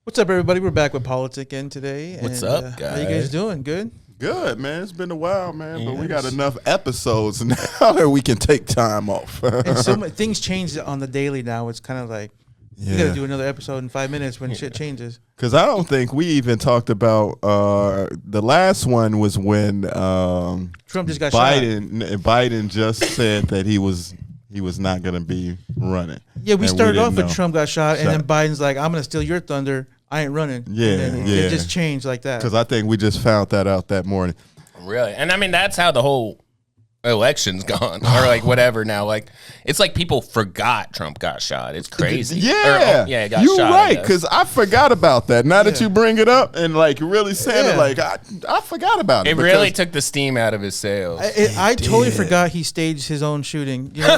What's up, everybody? We're back with Politicking today. What's up, guys? How you guys doing? Good? Good, man. It's been a while, man, but we got enough episodes now that we can take time off. And so many things change on the daily now. It's kind of like you got to do another episode in 5 minutes when shit changes. Because I don't think we even talked about the last one was when Trump just got Biden just said that he was not going to be running. Yeah, we started off with Trump got shot, and then Biden's like, I'm going to steal your thunder. I ain't running. Yeah, and it just changed like that. Because I think we just found that out that morning. Really? And I mean, that's how the whole election's gone, or like whatever now. Like, it's like people forgot Trump got shot. It's crazy. Yeah. He got You're shot. You're right, because I forgot about that. Now that you bring it up and like really saying it, like I forgot about it. It really took the steam out of his sails. I totally forgot he staged his own shooting. You know?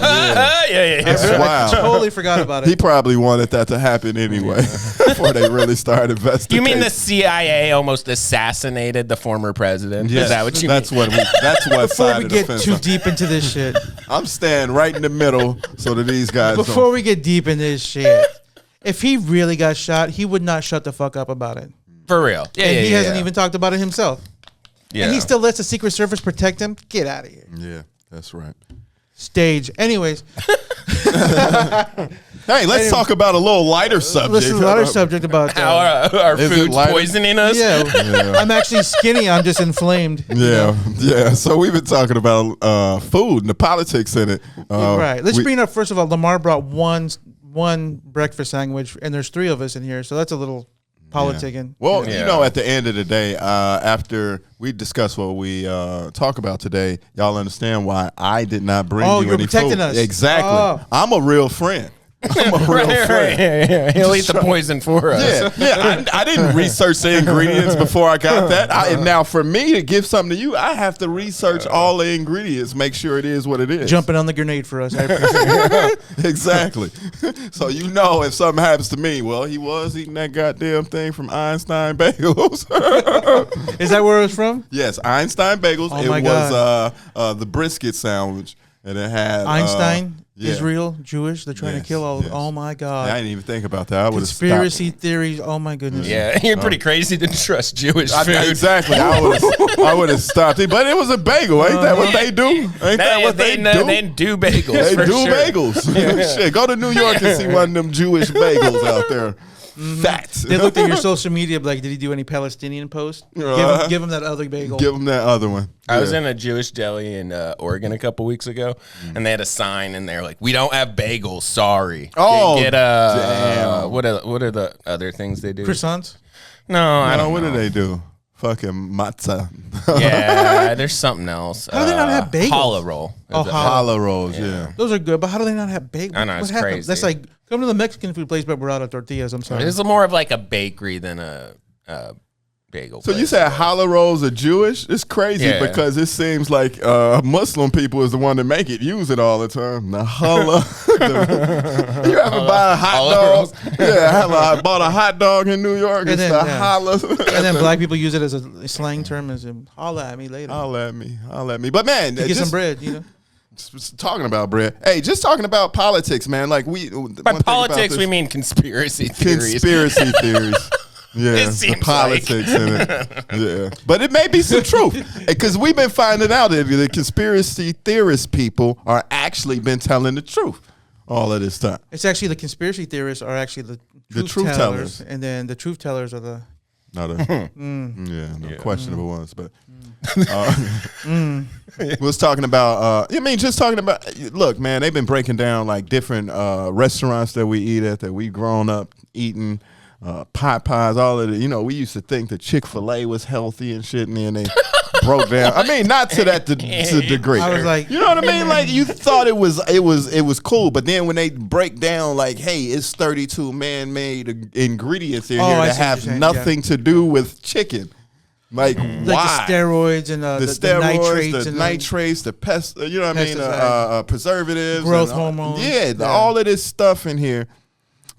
Yeah. I totally forgot about it. He probably wanted that to happen anyway before they really started investigating. You mean the CIA almost assassinated the former president? Yes. Is that what you that's mean? That's what Before side we of the get fence too deep into this shit. I'm staying right in the middle so that these guys Before we get deep in this shit, if he really got shot, he would not shut the fuck up about it. For real. Yeah, and he hasn't even talked about it himself. Yeah. And he still lets the Secret Service protect him. Get out of here. Yeah, that's right. Stage. Anyways. Hey, let's talk about a little lighter subject. Let's do a lighter subject about how our food's poisoning us. Yeah. I'm actually skinny. I'm just inflamed. Yeah. So we've been talking about food and the politics in it. Right. Let's bring up, first of all, Lamar brought one breakfast sandwich, and there's three of us in here, so that's a little politicking. Well, you know, at the end of the day, after we discuss what we talk about today, y'all understand why I did not bring you any food. Us. Exactly. Oh. I'm a real friend. I'm a real friend. Yeah. He'll eat the poison for us. Yeah. I didn't research the ingredients before I got that. And now for me to give something to you, I have to research all the ingredients, make sure it is what it is. Jumping on the grenade for us. I appreciate it. Exactly. So you know if something happens to me, well, he was eating that goddamn thing from Einstein Bagels. Is that where it was from? Yes, Einstein Bagels. Oh it my was the brisket sandwich, and it had Einstein. Israel, Jewish, they're trying to kill all. Yes. Oh my God! I didn't even think about that. I would conspiracy theories. Oh my goodness! Yeah, you're pretty crazy to trust Jewish food. Exactly. I would have stopped it, but it was a bagel. Ain't that what they do? Ain't that what they do? They do bagels. They do sure. bagels. Shit, go to New York and see one of them Jewish bagels out there. Facts. They looked at your social media like, did he do any Palestinian posts? Give him that other bagel. Give him that other one. I was in a Jewish deli in Oregon a couple weeks ago, and they had a sign in there like, "We don't have bagels. Sorry." Oh, get damn. What are the other things they do? Croissants? No, I don't. What know. do they do? Fucking matzah. Yeah, there's something else. How do they not have bagels? Challah roll. Oh, challah rolls. Yeah. Those are good, but how do they not have bagels? I know, it's crazy. That's like, come to the Mexican food place, but we're out of tortillas. I'm sorry. It's more of like a bakery than a bagel. So you said challah rolls are Jewish? It's crazy because it seems like Muslim people is the one that make it, use it all the time. The challah. You ever buy a hot dog? Yeah, I bought a hot dog in New York. It's the challah. And then black people use it as a slang term, as in, holla at me later. Holla at me. But man, get some bread, you know. Talking about bread. Hey, just talking about politics, man. Like by politics we mean conspiracy theories. Conspiracy theories. Yeah, it seems the politics in it. Yeah, but it may be some truth because we've been finding out that the conspiracy theorist people are actually been telling the truth all of this time. It's actually the conspiracy theorists are actually the truth tellers, and then the truth tellers are the questionable ones. But we was talking about. Just talking about. Look, man, they've been breaking down like different restaurants that we eat at that we've grown up eating. Pot pies, all of it. You know, we used to think that Chick-fil-A was healthy and shit, and then they broke down. I mean, not to that degree. I was like, you know what I mean? Like you thought it was cool, but then when they break down, like, hey, it's 32 man-made ingredients in here that have nothing to do with chicken. Like why? The steroids and the steroids, the nitrates, the pest. You know what I mean? Preservatives, growth hormones. All of this stuff in here.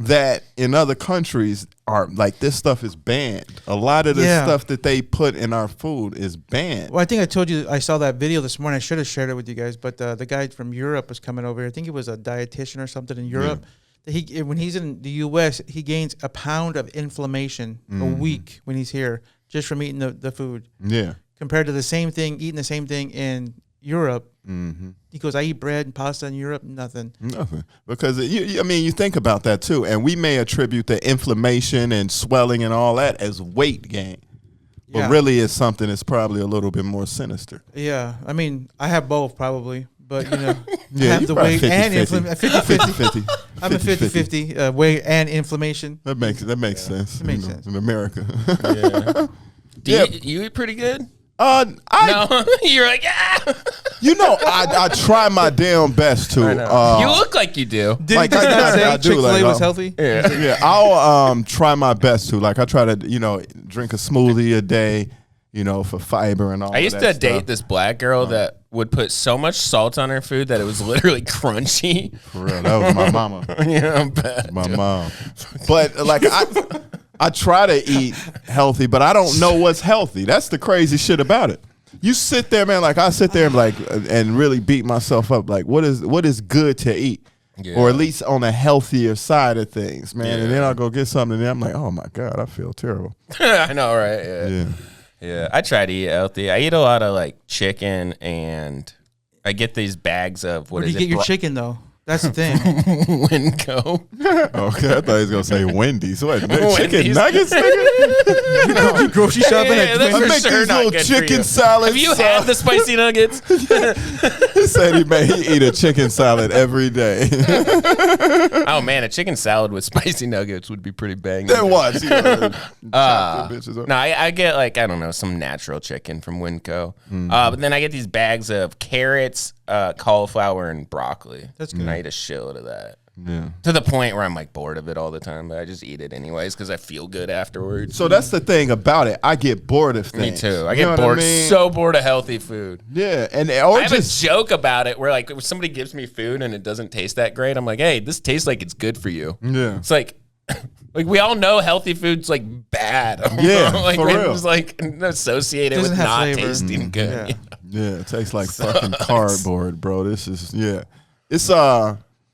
That in other countries are like this stuff is banned. A lot of the stuff that they put in our food is banned. Well, I think I told you I saw that video this morning. I should have shared it with you guys, but the guy from Europe was coming over here. I think he was a dietitian or something in Europe. that when he's in the U.S., he gains a pound of inflammation a week when he's here just from eating the food. Yeah. Compared to eating the same thing in Europe. He goes, I eat bread and pasta in Europe, nothing. Because you think about that too, and we may attribute the inflammation and swelling and all that as weight gain, but really it's something that's probably a little bit more sinister. Yeah, I mean, I have both probably, but I have the probably weight 50, and 50. inflammation. 50. I'm a 50-50 weight and inflammation. That makes sense. It makes sense in America. Do you eat pretty good? No, You're like, yeah. I try my damn best to. You look like you do. Did Like, he just not I say do, Chick-fil-A like, was healthy? Yeah, I'll try my best to. Like, I try to, drink a smoothie a day, for fiber and all. I used to date this black girl that would put so much salt on her food that it was literally crunchy. For real, that was my mama. Yeah, I'm bad. My mom. But like I try to eat healthy, but I don't know what's healthy. That's the crazy shit about it. You sit there, man, like I sit there and really beat myself up. Like, what is good to eat? Yeah. Or at least on a healthier side of things, man. Yeah. And then I'll go get something and then I'm like, oh my God, I feel terrible. I know, right? Yeah. I try to eat healthy. I eat a lot of like chicken, and I get these bags of Where do you get your chicken though? That's the thing. Winco. Okay, I thought he was gonna say Wendy's. What? Chicken nuggets? Nigga? You grocery shopping Yeah, at that's I for make sure these not little good for chicken you. salads. Have you had the spicy nuggets? He said he eat a chicken salad every day. Oh man, a chicken salad with spicy nuggets would be pretty banging. There was. No, I get like, I don't know, some natural chicken from Winco. But then I get these bags of carrots, cauliflower, and broccoli. That's good. And I eat a shitload of that. Yeah. To the point where I'm like bored of it all the time, but I just eat it anyways because I feel good afterwards. So that's the thing about it. I get bored of things. Me too. I get bored, so bored of healthy food. Yeah, I have a joke about it where like if somebody gives me food and it doesn't taste that great, I'm like, hey, this tastes like it's good for you. Yeah. It's like we all know healthy food's like bad. Yeah, like for real. It's like associated with not flavor. tasting good. Yeah, it tastes like fucking cardboard, bro. This is It's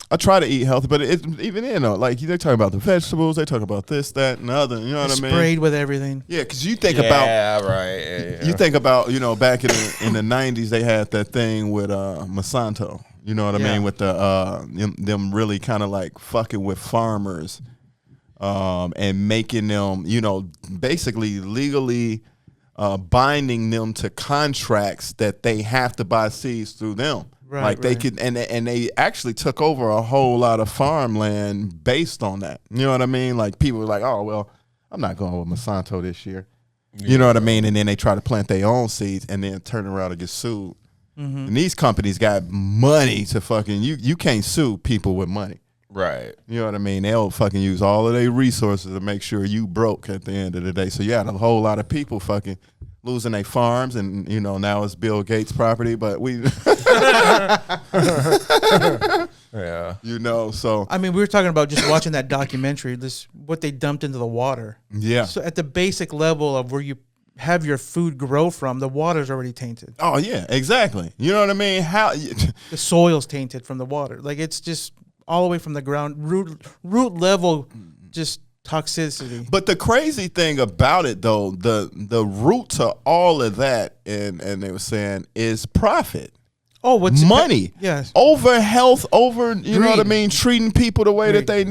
I try to eat healthy, but even like they talk about the vegetables, they talk about this, that, and the other. You know what I mean? Sprayed with everything. Yeah, because you think about right. You think about back in the '90s they had that thing with Monsanto. You know what I mean? With the them really kind of like fucking with farmers, and making them basically legally binding them to contracts that they have to buy seeds through them. Right, like they could, and they actually took over a whole lot of farmland based on that. You know what I mean? Like people were like, "Oh well, I'm not going with Monsanto this year." Yeah. You know what I mean? And then they try to plant their own seeds, and then turn around and get sued. Mm-hmm. And these companies got money to fucking you can't sue people with money. Right. You know what I mean? They'll fucking use all of their resources to make sure you broke at the end of the day. So you had a whole lot of people fucking losing their farms, and now it's Bill Gates' property, but we yeah. So I mean, we were talking about just watching that documentary, what they dumped into the water. Yeah. So at the basic level of where you have your food grow from, the water's already tainted. Oh yeah, exactly. You know what I mean? How the soil's tainted from the water. Like it's just all the way from the ground, root level, just toxicity. But the crazy thing about it, though, the root to all of that, and they were saying, is profit. Oh, what's money? Yes. Over health, over you know what I Greed. mean, treating people the way that they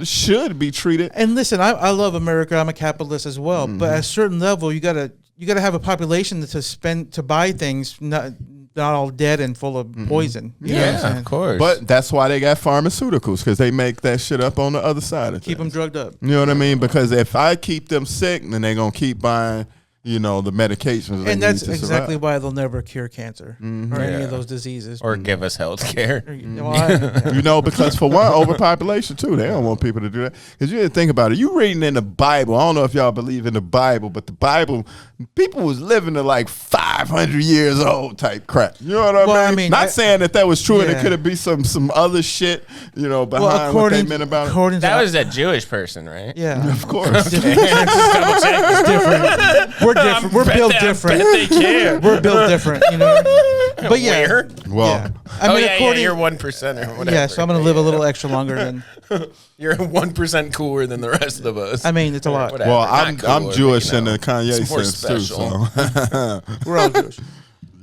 should be treated. And listen, I love America. I'm a capitalist as well. But at a certain level, you gotta have a population to buy things not all dead and full of poison. You know what I'm saying? Of course. But that's why they got pharmaceuticals, because they make that shit up on the other side of Keep them things. drugged up. You know what I mean? Because if I keep them sick, then they're gonna keep buying, the medications. And that's exactly survive. why they'll never cure cancer or any of those diseases. or give us health care. Because for one, overpopulation too. They don't want people to do that. Because you didn't think about it. You reading in the Bible. I don't know if y'all believe in the Bible, but the Bible, people was living to like 500 years old type crap. You know what I mean? Not saying that was true, and it could have been some other shit, behind what they meant about it. That was a Jewish person, right? Yeah, Of course. It's different. We're different. We're built different. They care. We're built different. But yeah. Well, I mean, you're 1% or whatever. Yeah, so I'm gonna live a little extra longer than. You're 1% cooler than the rest of us. I mean, it's a lot. Well, I'm Jewish in the Kanye sense too. So. We're all Jewish.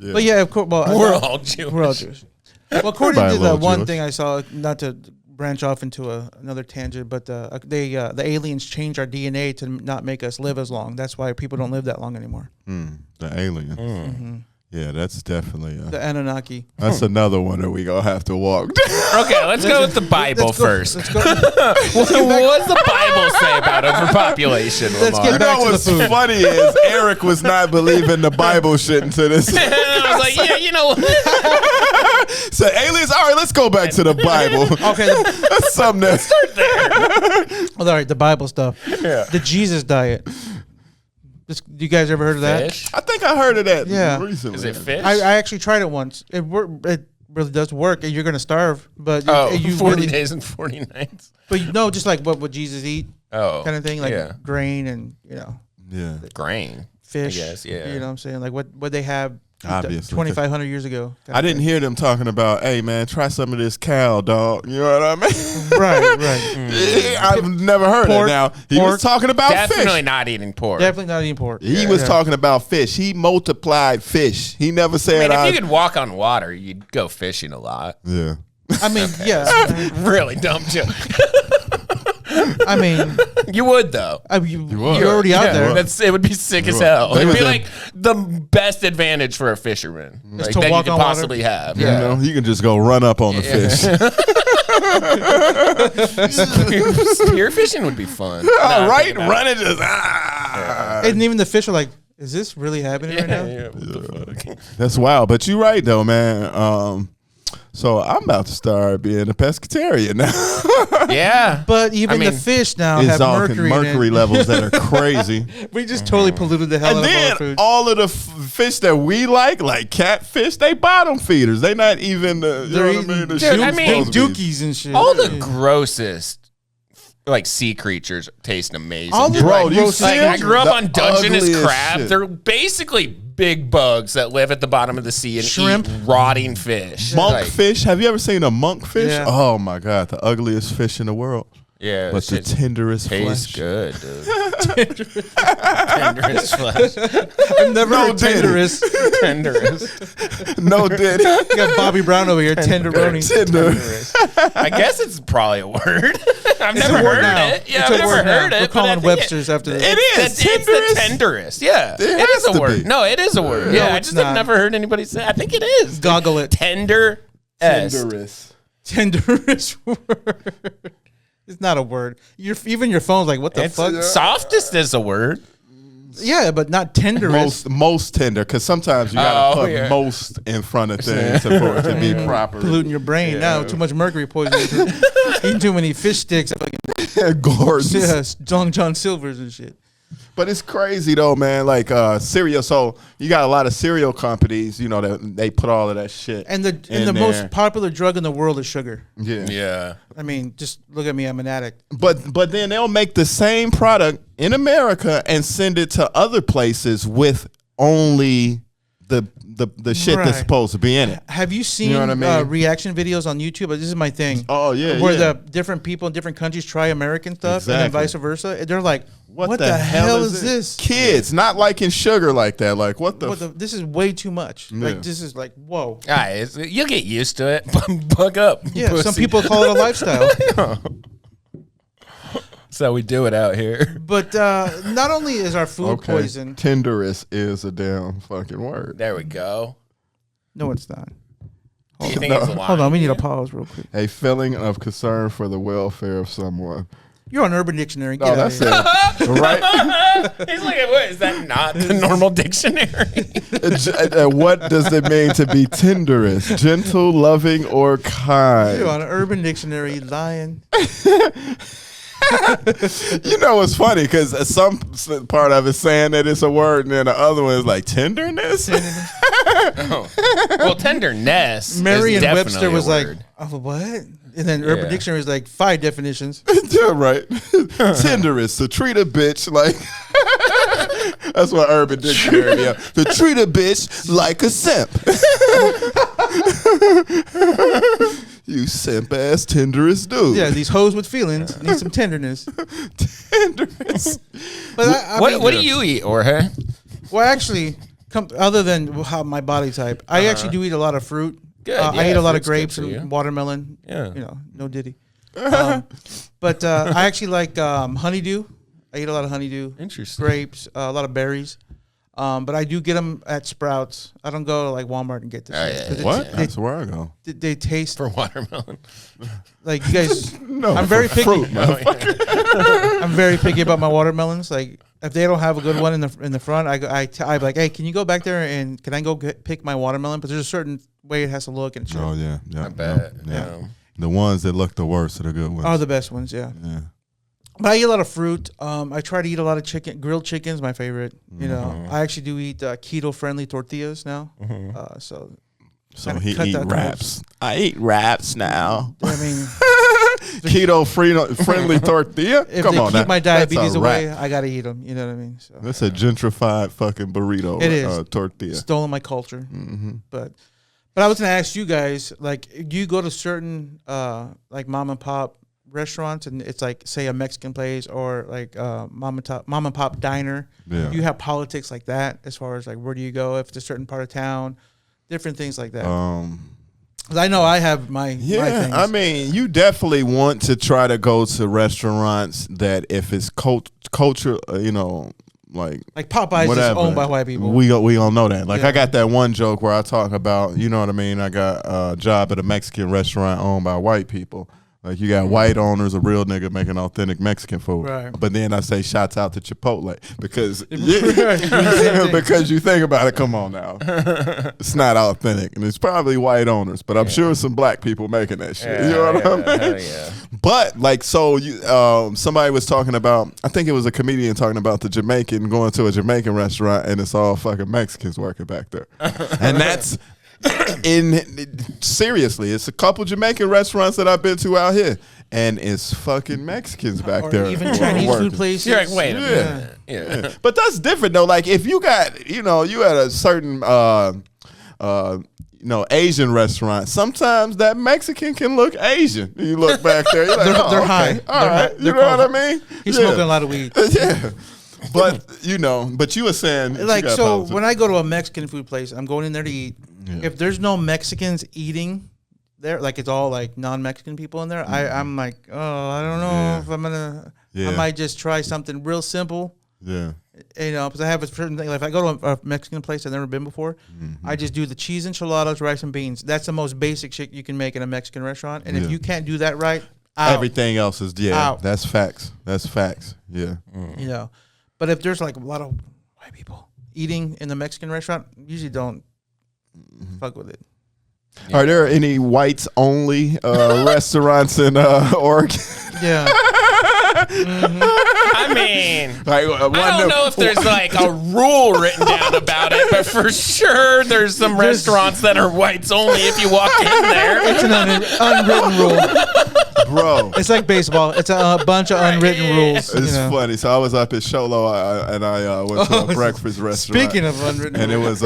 Yeah. But yeah, of course. Well, we're all Jewish. We're all Jewish. Well, according to the one thing I saw, not to branch off into another tangent, but the aliens changed our DNA to not make us live as long. That's why people don't live that long anymore. The aliens. Mm-hmm. Yeah, that's definitely the Anunnaki. That's another one that we gonna have to walk. Okay, let's go with the Bible first. Let's go. What's the Bible say about overpopulation? Let's get back to the food. What's funny is Eric was not believing the Bible shit until this. I was like, yeah, you know what? So aliens, all right, let's go back to the Bible. Okay, that's something that. Start there. Well, all right, the Bible stuff. Yeah. The Jesus diet. You guys ever heard of that? Fish? I think I heard of that Is recently. it fish? I actually tried it once. It really does work. You're going to starve. But 40 days and 40 nights. But no, just like what would Jesus eat? Kind of thing. Like grain and, grain. Fish. I guess, yeah. You know what I'm saying? Like what they have obviously 2,500 years ago. I didn't hear them talking about, hey man, try some of this cow, dog. You know what I mean? Right. I've never heard it. Now he was talking about definitely fish. not eating pork. Definitely not eating pork. He was talking about fish. He multiplied fish. He never said. I mean, if you could walk on water, you'd go fishing a lot. Yeah. I mean, yeah. Really dumb joke. I mean, you would though. You're already out there. It would be sick as hell. It'd be like the best advantage for a fisherman that you could possibly have. Yeah. You know, you can just go run up on the fish. Spear fishing would be fun. Right? Running just And even the fish are like, is this really happening right now? Yeah, what the fuck? That's wild. But you're right though, man. So I'm about to start being a pescatarian now. Yeah. But even the fish now have mercury levels that are crazy. We just totally polluted the hell out of our food. All of the fish that we like catfish, they bottom feeders. They not even the, you know what I mean? The dookies and shit. All the grossest sea creatures taste amazing. All the I grew up on Dungeness crab. Shit. They're basically big bugs that live at the bottom of the sea and eat rotting fish. Monkfish. Have you ever seen a monkfish? Yeah. Oh my God, the ugliest fish in the world. Yeah, but the tenderest tastes flesh. Good, dude. Tenderest flesh. I've never heard tenderest. No diddy. You got Bobby Brown over here, tenderoni. Tenderest. I guess it's probably a word. I've never heard it. Yeah, I've never heard it. We're calling Webster's after this. It is. It's the tenderest. Yeah, it is a word. No, it is a word. Yeah, I just have never heard anybody say. I think it is. Goggle it. Tenderest word. It's not a word. Even your phone's like, what the fuck? Softest is a word. Yeah, but not tenderest. Most tender, because sometimes you gotta put most in front of things for it to be proper. Polluting your brain now. Too much mercury poisoning. Eating too many fish sticks. Gordons. Yeah, Long John Silvers and shit. But it's crazy though, man. Like cereal. So you got a lot of cereal companies, that they put all of that shit. And the most popular drug in the world is sugar. Yeah. I mean, just look at me. I'm an addict. But then they'll make the same product in America and send it to other places with only the shit that's supposed to be in it. Have you seen reaction videos on YouTube? This is my thing. Oh yeah, where the different people in different countries try American stuff and then vice versa. They're like, what the hell is this? Kids not liking sugar like that. Like what the this is way too much. Yeah. Like this is like whoa. Guys, you'll get used to it. Bug up. Yeah, pussy. some people call it a lifestyle. That's how we do it out here. But not only is our food poison. Tenderest is a damn fucking word. There we go. No, it's not. Hold on, we need a pause real quick. A feeling of concern for the welfare of someone. You're on Urban Dictionary. Get that's it. Right? He's like, what? Is that not the normal dictionary? What does it mean to be tenderest? Gentle, loving, or kind? You're on Urban Dictionary, lying. It's funny because some part of it saying that it's a word, and then the other one is like tenderness. Well, tenderness. Merriam-Webster was like, oh, what? And then Urban Dictionary is like 5 definitions. Yeah, right. Tenderest, to treat a bitch like. That's what Urban Dictionary. To treat a bitch like a simp. You simp ass tenderest dude. Yeah, these hoes with feelings need some tenderness. Tenderness. But what do you eat, Jorge? Well, actually, other than how my body type, I actually do eat a lot of fruit. Good. I eat a lot of grapes and and watermelon. Yeah. No diddy. But I actually like honeydew. I eat a lot of honeydew. Interesting. Grapes, a lot of berries. But I do get them at Sprouts. I don't go to like Walmart and get this. What? That's where I go. They taste For watermelon. like you guys. No, I'm very picky. fruit, I'm very picky about my watermelons. Like if they don't have a good one in the front, I'm like, hey, can you go back there and can I go pick my watermelon? But there's a certain way it has to look and shit. Oh yeah. I bet. Yeah. The ones that look the worst are the good ones. Oh, the best ones, yeah. But I eat a lot of fruit. I try to eat a lot of chicken. Grilled chicken's my favorite. I actually do eat keto-friendly tortillas now. So he eat wraps. I eat wraps now. I mean, keto-friendly tortilla. if Come they on, keep my diabetes away, wrap. I gotta eat them. You know what I mean? So That's a gentrified fucking burrito. It is tortilla. stolen my culture. But I was gonna ask you guys, like, do you go to certain like mom and pop restaurants and it's like, say, a Mexican place or like mom and pop diner? Yeah. Do you have politics like that as far as like where do you go if it's a certain part of town, different things like that? 'Cause I know I have my things. I mean, you definitely want to try to go to restaurants that if it's culture, like Popeyes whatever. is owned by white people. We don't know that. Like Yeah. I got that one joke where I talk about, you know what I mean? I got a job at a Mexican restaurant owned by white people. Like you got white owners, a real nigga making authentic Mexican food. Right. But then I say shouts out to Chipotle because Right. because you think about it, come on now. It's not authentic. And it's probably white owners, but I'm sure some black people making that shit. You know what I mean? Yeah. But like so you somebody was talking about, I think it was a comedian talking about the Jamaican going to a Jamaican restaurant and it's all fucking Mexicans working back there. And that's seriously, it's a couple Jamaican restaurants that I've been to out here, and it's fucking Mexicans back or there. even Chinese food places. You're like, wait a minute. Yeah. But that's different though. Like if you got, you at a certain Asian restaurant, sometimes that Mexican can look Asian. You look back there, you're like, They're okay, high. all right. You know what I mean? He's smoking a lot of weed. Yeah. But but you were saying Like, so when I go to a Mexican food place, I'm going in there to eat. Yeah. If there's no Mexicans eating there, like it's all like non-Mexican people in there, I'm like, oh, I don't know if I'm gonna. I might just try something real simple. Yeah. Because I have a certain thing. Like if I go to a Mexican place I've never been before, I just do the cheese enchiladas, rice and beans. That's the most basic shit you can make in a Mexican restaurant. And if you can't do that right, everything else is out. That's facts. That's facts. Yeah. But if there's like a lot of white people eating in the Mexican restaurant, usually don't fuck with it. Yeah. Are there any whites only restaurants in Oregon? Yeah. I mean, I don't know if there's like a rule written down about it, but for sure there's some restaurants that are whites only if you walk in there. It's an unwritten rule. Bro. It's like baseball. It's a bunch of unwritten rules. It's funny. So I was up at Sholo and I went to a breakfast restaurant. Speaking of unwritten rules. And it was,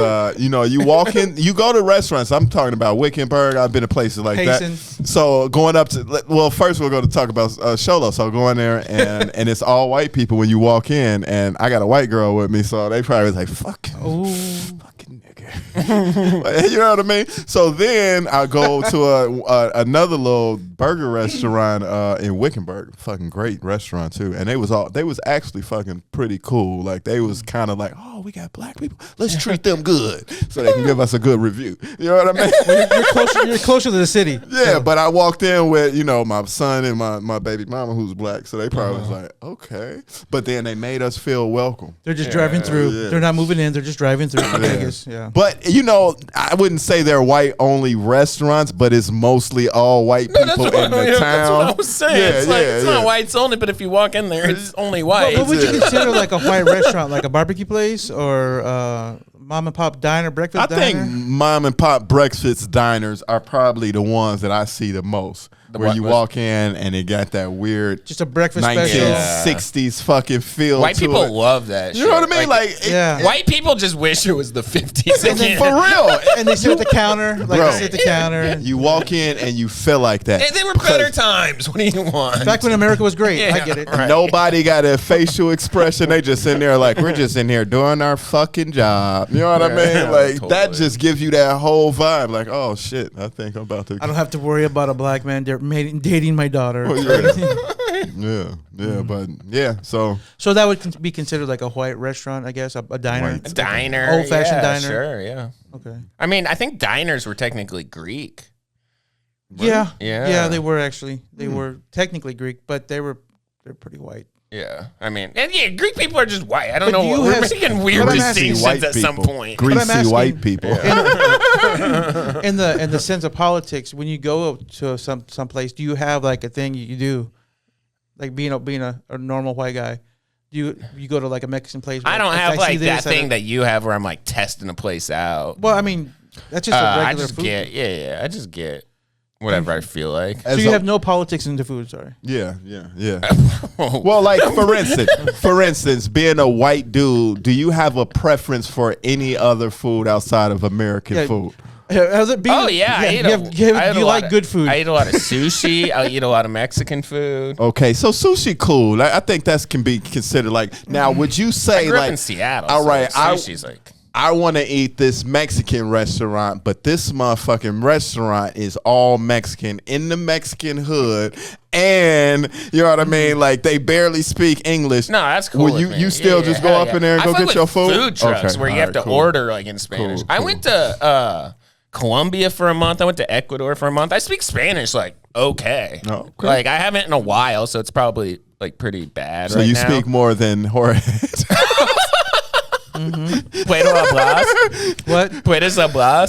you walk in, you go to restaurants. I'm talking about Wickenburg. I've been to places like that. So going up to, well, first we're going to talk about Sholo. So going there and it's all white people when you walk in. And I got a white girl with me. So they probably was like, fucking nigga. You know what I mean? So then I go to another little burger restaurant in Wickenburg. Fucking great restaurant too. And they was actually fucking pretty cool. Like they was kind of like, oh, we got black people. Let's treat them good so they can give us a good review. You know what I mean? Well, you're closer to the city. Yeah, so. But I walked in with, my son and my baby mama who's black. So they probably was like, okay. But then they made us feel welcome. They're just driving through. Yeah. They're not moving in. They're just driving through Vegas. Yeah. But, I wouldn't say they're white-only restaurants, but it's mostly all white people in the town. That's what I was saying. It's not whites only, but if you walk in there, it's only white. What would you consider like a white restaurant? Like a barbecue place or mom and pop diner, breakfast diner? I think mom and pop breakfast diners are probably the ones that I see the most. where you walk in and it got that weird, just a breakfast special, 1960s fucking feel. White people love that. You know what I mean? Like white people just wish it was the 50s again. For real. And they sit at the counter, like they sit at the counter. You walk in and you feel like that. Hey, they were better times. What do you want? Back when America was great. I get it. Right. Nobody got a facial expression. They just in there like, we're just in here doing our fucking job. You know what I mean? Like totally. That just gives you that whole vibe. Like, oh shit, I think I'm about to. I don't have to worry about a black man dating my daughter. But so that would be considered like a white restaurant, I guess, a diner. A diner. Old fashioned diner. Sure, yeah. Okay. I mean, I think diners were technically Greek. Yeah, they were actually. They were technically Greek, but they're pretty white. Yeah, I mean, and Greek people are just white. I don't know. We're making weird distinctions at some point. Greasy white people. In the sense of politics, when you go to some place, do you have like a thing you do, like being a normal white guy? You go to like a Mexican place. I don't have like that thing that you have where I'm like testing a place out. Well, I mean, that's just a regular food. I just get whatever I feel like. So you have no politics into food, sorry. Yeah. Well, like for instance, being a white dude, do you have a preference for any other food outside of American food? You like good food. I eat a lot of sushi. I eat a lot of Mexican food. Okay, so sushi cool. I think that can be considered like. Now, would you say I grew up in Seattle? All right, sushi's like. I want to eat this Mexican restaurant, but this motherfucking restaurant is all Mexican in the Mexican hood, and you know what I mean? Like they barely speak English. No, that's cool. Well, you still just go up in there and go get your food? Food trucks where you have to order like in Spanish. Cool. I went to Colombia for a month. I went to Ecuador for a month. I speak Spanish like okay. Like I haven't in a while, so it's probably like pretty bad. So right you now. Speak more than Jorge. Puedo hablar? What? Puedes hablar?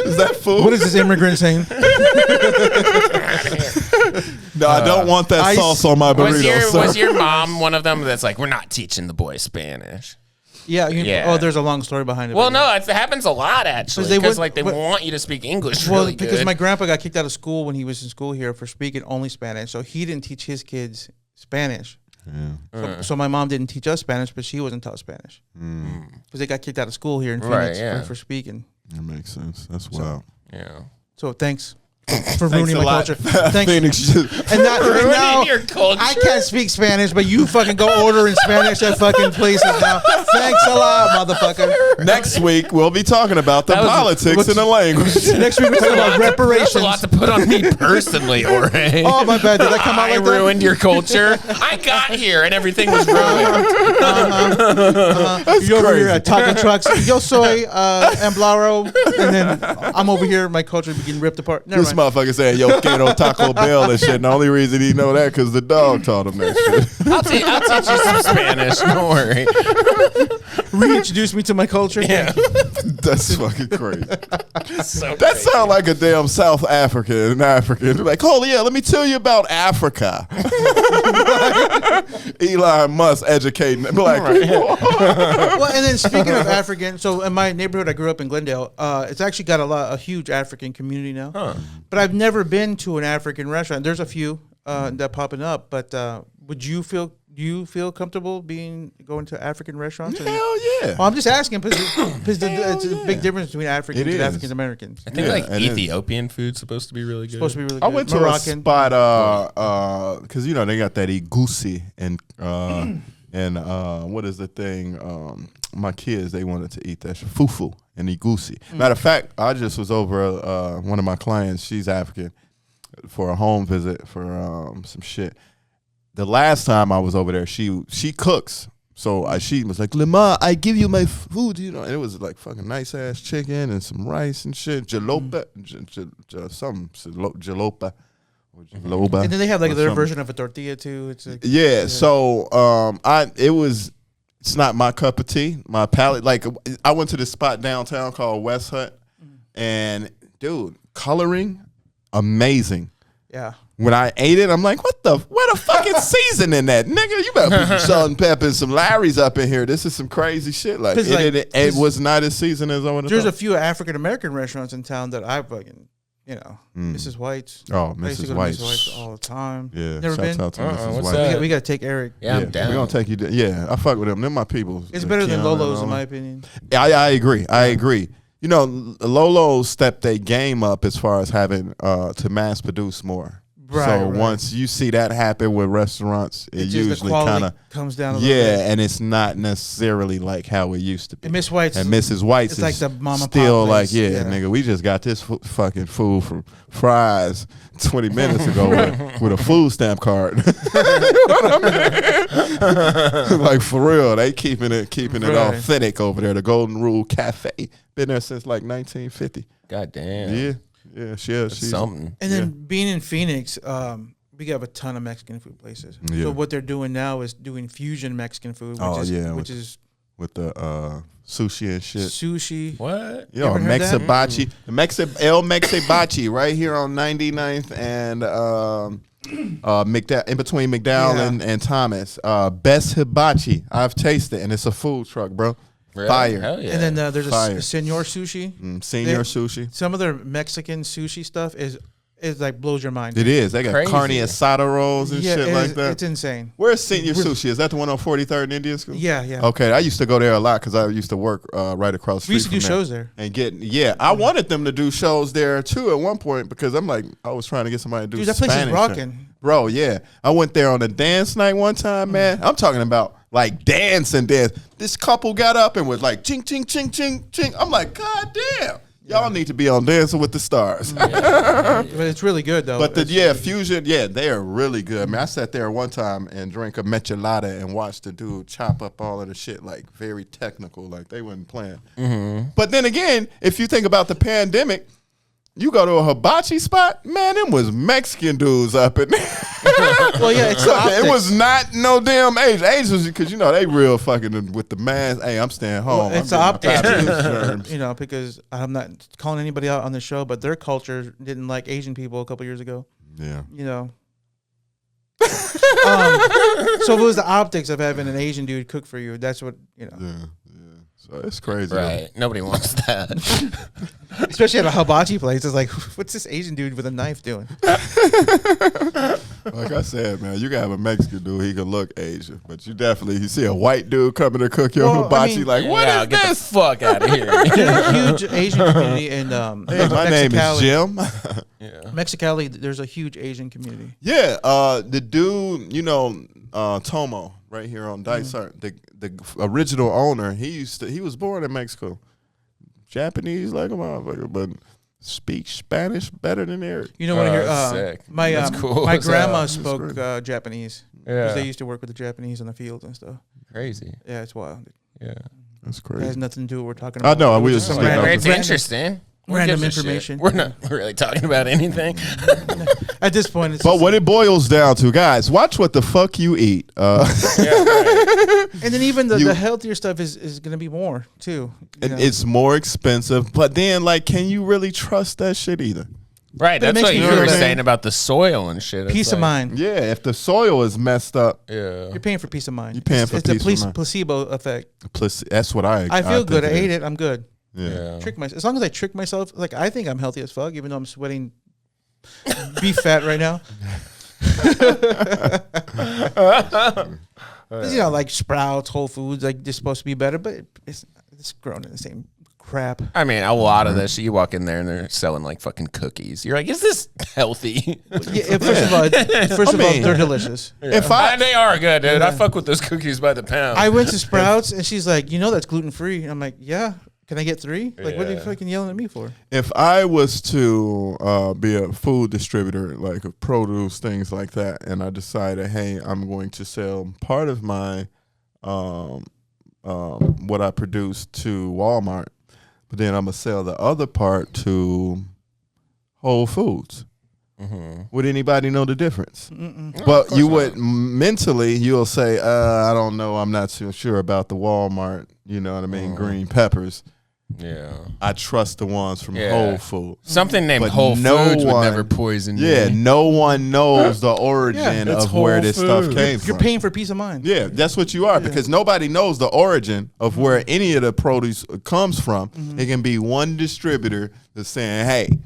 Is that food? What is this immigrant saying? No, I don't want that sauce on my burrito. Was your mom one of them that's like, we're not teaching the boy Spanish? Yeah. Oh, there's a long story behind it. Well, no, it happens a lot actually. Because they want you to speak English. Well, really because good. my grandpa got kicked out of school when he was in school here for speaking only Spanish, so he didn't teach his kids Spanish. Yeah. So my mom didn't teach us Spanish, but she wasn't taught Spanish because they got kicked out of school here in Phoenix for speaking. That makes sense. That's wild. Yeah. So thanks for ruining my culture. Thanks. Phoenix. And now your culture. I can't speak Spanish, but you fucking go order in Spanish at fucking places now. Thanks a lot, motherfucker. Next week we'll be talking about the politics and the language. Next week we're talking about reparations. That's a lot to put on me personally, Jorge. Oh my bad. Did that come out like that? I ruined your culture. I got here and everything was ruined. You're over here at taco trucks. Yo soy Emblaro, and then I'm over here. My culture being ripped apart. Never mind. Motherfucker saying yo quiero Taco Bell and shit. And the only reason he know that because the dog taught him that shit. I'll teach you some Spanish. Don't worry. Reintroduce me to my culture. Yeah, that's fucking crazy. That sound like a damn South African. Like, oh yeah, let me tell you about Africa. Elon Musk educating black people. Well, and then speaking of African, so in my neighborhood, I grew up in Glendale. It's actually got a huge African community now. Huh. But I've never been to an African restaurant. There's a few that popping up. But do you feel comfortable going to African restaurants? Hell yeah. Well, I'm just asking because it's a big difference between Africans and African Americans. I think Ethiopian food's supposed to be really good. Supposed to be really good. I went to Moroccan. a spot because they got that igusi and what is the thing? My kids, they wanted to eat that fufu and igusi. Matter of fact, I just was over one of my clients. She's African for a home visit for some shit. The last time I was over there, she cooks. So she was like, Lamar, I give you my food, and it was like fucking nice ass chicken and some rice and shit, jalopa, jalopa. And then they have like their version of a tortilla too. It's like, So it's not my cup of tea. My palate, like I went to this spot downtown called West Hut, and dude, coloring, amazing. Yeah. When I ate it, I'm like, where the fucking seasoning at? Nigga, you better put some salt and pepper and some Larry's up in here. This is some crazy shit. Like, it was not as seasoned as I would have thought. There's a few African-American restaurants in town that I fucking Mrs. White's. Oh, I used to Mrs. go to White's. Mrs. White's all the time. Yeah, Never been? Out to Mrs. What's White. that? We got to take Eric. Yeah, I'm down. We're gonna take you. Yeah, I fuck with them. They're my people. It's better than Lolo's, in my opinion. I agree. I agree. Lolo stepped their game up as far as having to mass produce more. Right, once you see that happen with restaurants, it usually kind of comes down. A little bit. And it's not necessarily like how it used to be. And Miss White's and Mrs. White's it's is like the mama still like nigga, we just got this fucking food from Fry's 20 minutes ago with a food stamp card. Like for real, they keeping it authentic over there. The Golden Rule Cafe been there since like 1950. God damn. Yeah. Yeah, she's something. And then being in Phoenix, we have a ton of Mexican food places. Yeah. So what they're doing now is doing fusion Mexican food, which is with the sushi and shit. Sushi. What? Yo, Mexibachi. El Mexibachi right here on 99th and in between McDowell and Thomas. Best hibachi I've tasted, and it's a food truck, bro. Really? Fire. Hell yeah. And then there's a Senor Sushi. Sushi. Some of their Mexican sushi stuff is like blows your mind. It is. They got carne asada rolls and shit like that. It's insane. Where's Senor Sushi? Is that the one on 43rd and Indian School? Yeah. Okay, I used to go there a lot because I used to work right across the street. We used to do shows there. And I wanted them to do shows there too at one point because I'm like, I was trying to get somebody to do Spanish. Dude, that place is rocking. Bro, yeah. I went there on a dance night one time, man. I'm talking about like dance. This couple got up and was like, ching, ching, ching, ching, ching. I'm like, God damn. Y'all need to be on Dancing with the Stars. But it's really good, though. But fusion, they are really good. I mean, I sat there one time and drank a michelada and watched the dude chop up all of the shit, like very technical, like they wasn't playing. Mm-hmm. But then again, if you think about the pandemic, you go to a hibachi spot, man, them was Mexican dudes up in there. Well, yeah, it's it was not no damn Asian. Asians, because they real fucking with the mask. Hey, I'm staying home. Well, it's the optics too. Because I'm not calling anybody out on the show, but their culture didn't like Asian people a couple years ago. Yeah. So if it was the optics of having an Asian dude cook for you, that's what Yeah. So it's crazy. Right. Nobody wants that. Especially at a hibachi place. It's like, what's this Asian dude with a knife doing? Like I said, man, you can have a Mexican dude, he can look Asian. But you see a white dude coming to cook your hibachi, what is get this? The fuck out of here. There's a huge Asian community in my name is Jim. Mexicali, there's a huge Asian community. Yeah, the dude, Tomo, right here on Dysart, the original owner, he was born in Mexico. Japanese like a motherfucker, but speaks Spanish better than Eric. You know what I hear? Sick. My cool. My grandma spoke Japanese. Yeah. Because they used to work with the Japanese in the fields and stuff. Crazy. Yeah, it's wild. Yeah. That's It crazy. has nothing to do with what we're talking about. I know. We just was It's interesting. Random information. We're not really talking about anything. At this point, it's but what it boils down to, guys, watch what the fuck you eat. Right. And then even the healthier stuff is going to be more, too. It's more expensive. But then, can you really trust that shit either? Right. That's what you were saying about the soil and shit. Peace of mind. Yeah, if the soil is messed up. Yeah. You're paying for peace of mind. You're paying for peace of mind. It's a placebo effect. That's what I feel good. I ate it. I'm good. Yeah. Trick myself. As long as I trick myself, I think I'm healthy as fuck, even though I'm sweating beef fat right now. Like Sprouts, Whole Foods, they're supposed to be better, but it's grown in the same crap. I mean, a lot of this, you walk in there and they're selling fucking cookies. You're like, is this healthy? Yeah, first of all, they're delicious. Yeah. They are good, dude. I fuck with those cookies by the pound. I went to Sprouts and she's like, that's gluten free. I'm like, yeah. Can I get 3? What are you fucking yelling at me for? If I was to be a food distributor, of produce, things like that, and I decided, hey, I'm going to sell part of my what I produce to Walmart, but then I'm going to sell the other part to Whole Foods. Mm-hmm. Would anybody know the difference? But you would mentally, you'll say, I don't know, I'm not too sure about the Walmart, you know what I mean, green peppers. Yeah. I trust the ones from Whole Foods. Something named Whole Foods would never poison me. Yeah, no one knows the origin of where this stuff came from. You're paying for peace of mind. Yeah, that's what you are, because nobody knows the origin of where any of the produce comes from. Mm-hmm. It can be one distributor that's saying, hey,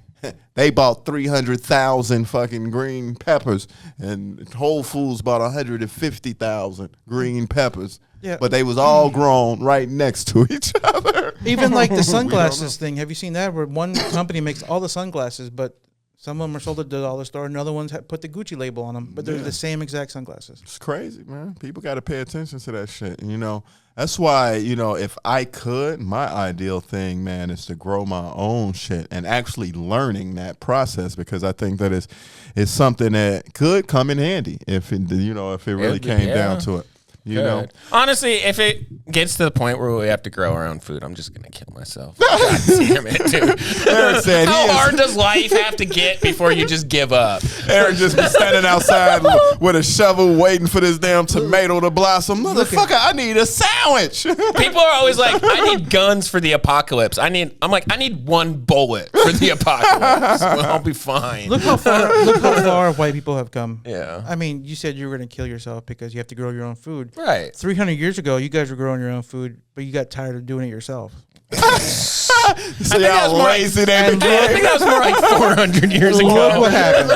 They bought 300,000 fucking green peppers, and Whole Foods bought 150,000 green peppers. Yeah. But they was all grown right next to each other. Even like the sunglasses thing. Have you seen that? Where one company makes all the sunglasses, but some of them are sold at the dollar store, and other ones put the Gucci label on them, but they're the same exact sunglasses. It's crazy, man. People got to pay attention to that shit. You know, that's why, you know, if I could, my ideal thing, man, is to grow my own shit and actually learning that process, because I think that it's something that could come in handy if it, you know, if it really came down to it. You know, honestly, if it gets to the point where we have to grow our own food, I'm just gonna kill myself. God damn it, dude! Eric said, "How hard does life have to get before you just give up?" Eric just be standing outside with a shovel, waiting for this damn tomato to blossom. Motherfucker, I need a sandwich. People are always like, "I need guns for the apocalypse." I'm like, I need one bullet for the apocalypse. Well, I'll be fine. Look how far white people have come. Yeah. I mean, you said you were gonna kill yourself because you have to grow your own food. Right. 300 years ago, you guys were growing your own food, but you got tired of doing it yourself. So y'all lazy they became. I think that was more like 400 years ago. Look what happened.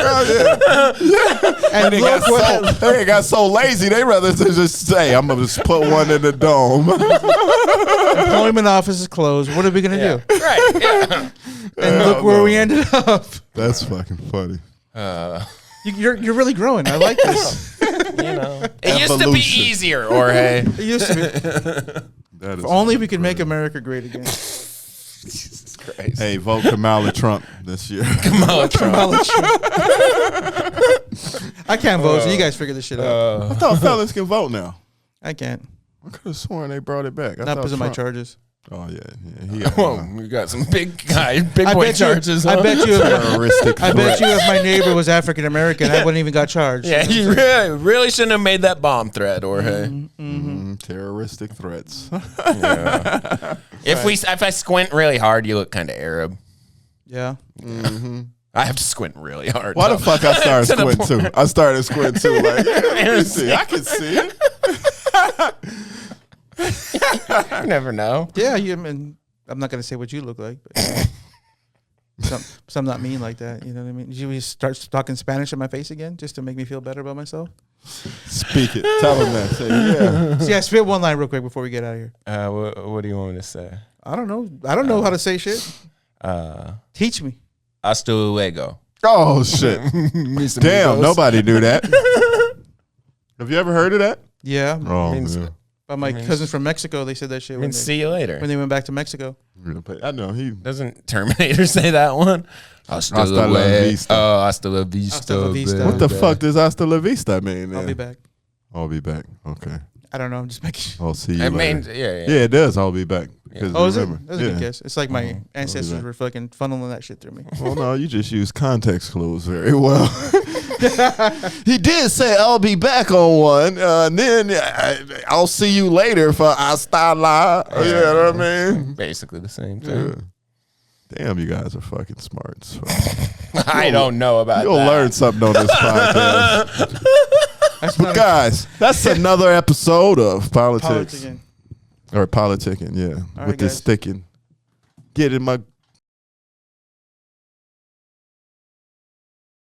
And they got so lazy, they rather just say, I'm going to just put one in the dome. Employment office is closed. What are we going to do? Right. Yeah. And look where we ended up. That's fucking funny. You're really growing. I like this. You know, it used to be easier, Jorge. It used to be. If only we could make America great again. Jesus Christ. Hey, vote Kamala Trump this year. Kamala Trump. I can't vote, so you guys figure this shit out. I thought fellas can vote now. I can't. I could have sworn they brought it back. Not because of my charges. Oh yeah. You got some big boy charges. I bet you. Terroristic. I bet you if my neighbor was African American, I wouldn't even got charged. Yeah, you really shouldn't have made that bomb threat, Jorge. Terroristic threats. Yeah. If I squint really hard, you look kind of Arab. Yeah. I have to squint really hard. Why the fuck I started squinting too? I started squinting too. Like, let me see. I can see it. You never know. Yeah, I'm not gonna say what you look like, but I'm not mean like that. You know what I mean? Did you start talking Spanish in my face again just to make me feel better about myself? Speak it. Tell them that. Say yeah. See, I spit one line real quick before we get out of here. What do you want me to say? I don't know. I don't know how to say shit. Teach me. Hasta luego. Oh shit! Damn, nobody do that. Have you ever heard of that? Yeah. Oh man. But my cousins from Mexico, they said that shit. See you later. When they went back to Mexico. I know he doesn't Terminator say that one. Hasta la vista. Oh, hasta la vista. Hasta la vista. What the fuck does hasta la vista mean? I'll be back. I'll be back. Okay. I don't know. I'm just making sure. I'll see you later. Yeah, it does. I'll be back. Oh, is it? That's a good guess. It's like my ancestors were fucking funneling that shit through me. Well, no, you just use context clues very well. He did say, I'll be back on one. And then I'll see you later for hasta la. Yeah. You know what I mean? Basically the same thing. Yeah. Damn, you guys are fucking smart. So. I don't know about You'll learn something on this podcast. But guys, that's another episode of Politics. Or Politicking, yeah. All with this sticking. Get in my